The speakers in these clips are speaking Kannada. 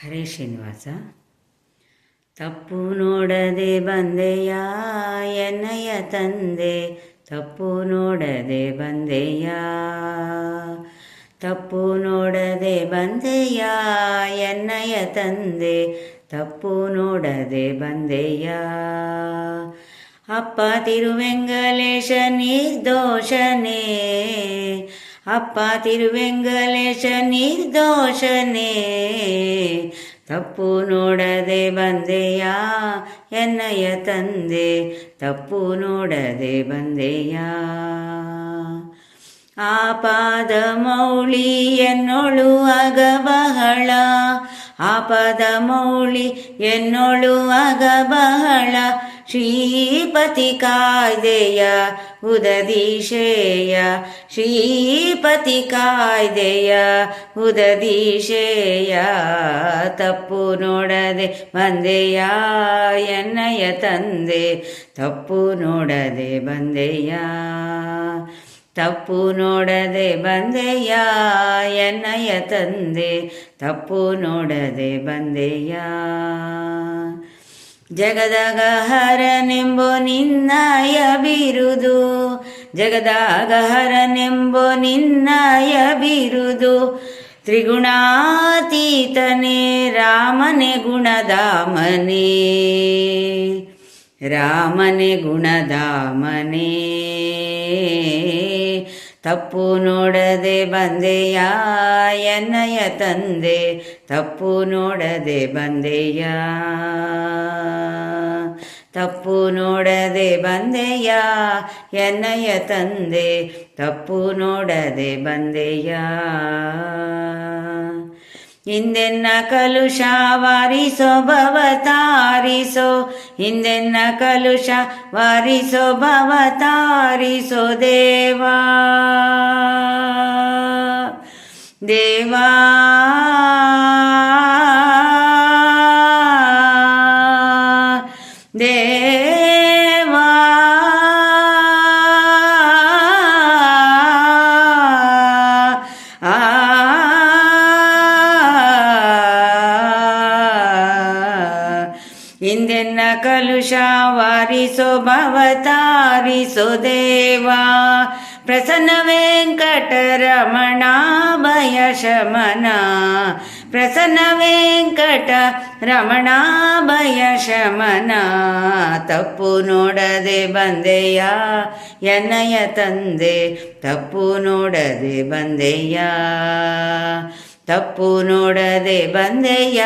ಹರೇ ಶ್ರೀನಿವಾಸ. ತಪ್ಪು ನೋಡದೆ ಬಂದೆಯ ಎನ್ನಯ ತಂದೆ, ತಪ್ಪು ನೋಡದೆ ಬಂದೆಯ, ತಪ್ಪು ನೋಡದೆ ಬಂದೆಯ ಎನ್ನಯ ತಂದೆ, ತಪ್ಪು ನೋಡದೆ ಬಂದೆಯ. ಅಪ್ಪ ತಿರುವೆಂಗಲೇಶ ನಿರ್ದೋಷನೇ, ಅಪ್ಪ ತಿರುವೆಂಗಲೇಶ ನಿರ್ದೋಷನೇ, ತಪ್ಪು ನೋಡದೆ ಬಂದೆಯ ಎನ್ನಯ ತಂದೆ, ತಪ್ಪು ನೋಡದೆ ಬಂದೆಯ. ಆಪಾದ ಮೌಳಿ ಎನ್ನೊಳು ಆಗ ಬಹಳ, ಆಪದ ಮೌಳಿ ಎನ್ನೊಳು ಆಗ ಬಹಳ, ಶ್ರೀಪತಿ ಕಾಯ್ದೆಯ ಉದದೀಶೇಯ, ಶ್ರೀಪತಿ ಕಾಯ್ದೆಯ ಉದದೀಶೇಯ. ತಪ್ಪು ನೋಡದೆ ಬಂದೆಯ ಎನ್ನಯ ತಂದೆ, ತಪ್ಪು ನೋಡದೆ ಬಂದೆಯ, ತಪ್ಪು ನೋಡದೆ ಬಂದೆಯ ಎನ್ನಯ ತಂದೆ, ತಪ್ಪು ನೋಡದೆ ಬಂದೆಯ. ಜಗದಾಗ ಹರನೆಂಬೋ ನಿನ್ನಯ ಬಿರುದು, ಜಗದಾಗ ಹರನೆಂಬೋ ನಿನ್ನಯ ಬಿರುದು, ತ್ರಿಗುಣಾತೀತನೇ ರಾಮನೆ ಗುಣಧಾಮನೇ, ರಾಮನೆ ಗುಣಧಾಮನೇ. ತಪ್ಪು ನೋಡದೆ ಬಂದೆಯ ಎನ್ನಯ ತಂದೆ, ತಪ್ಪು ನೋಡದೆ ಬಂದೆಯ, ತಪ್ಪು ನೋಡದೆ ಬಂದೆಯ ಎನ್ನಯ ತಂದೆ, ತಪ್ಪು ನೋಡದೆ ಬಂದೆಯ. ಹಿಂದೆನ್ನ ಕಲುಷ ವಾರಿಸೋ ಭವತಾರಿಸೋ, ಹಿಂದೆನ್ನ ಕಲುಷ ವಾರಿಸೋ ಭವತಾರಿಸೋ ದೇವಾ, ದೇವಾ ದೇವಾ. ಹಿಂದೆನ್ನ ಕಲುಷ ವಾರಿಸೋ ಭವತಾರಿಸೋ ದೇವಾ, ಪ್ರಸನ್ನ ವೆಂಕಟರಮಣ ಭಯ ಶಮನ, ಪ್ರಸನ್ನ ವೆಂಕಟರಮಣ ಭಯ ಶಮನ. ತಪ್ಪು ನೋಡದೆ ಬಂದೆಯ ಎನ್ನಯ ತಂದೆ, ತಪ್ಪು ನೋಡದೆ ಬಂದೆಯ, ತಪ್ಪು ನೋಡದೆ ಬಂದೆಯ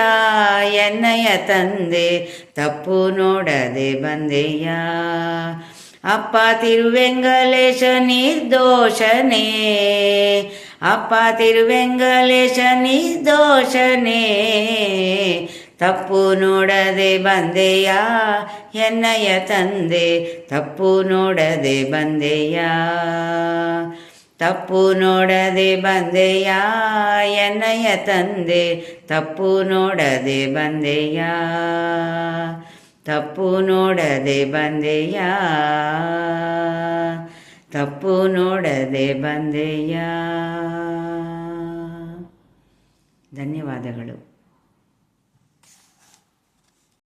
ಎನ್ನಯ ತಂದೆ, ತಪ್ಪು ನೋಡದೆ ಬಂದೆಯ. ಅಪ್ಪ ತಿರುವೆಂಗಲೇಶ ನಿರ್ದೋಷನೇ, ಅಪ್ಪ ತಿರುವೆಂಗಲೇಶ ನಿರ್ದೋಷನೇ, ತಪ್ಪು ನೋಡದೆ ಬಂದೆಯ ಎನ್ನಯ ತಂದೆ, ತಪ್ಪು ನೋಡದೆ ಬಂದೆಯ, ತಪ್ಪು ನೋಡದೆ ಬಂದೆಯ ಎನ್ನಯ ತಂದೆ, ತಪ್ಪು ನೋಡದೆ ಬಂದೆಯ, ತಪ್ಪು ನೋಡದೆ ಬಂದೆಯ, ತಪ್ಪು ನೋಡದೆ ಬಂದೆಯ. ಧನ್ಯವಾದಗಳು.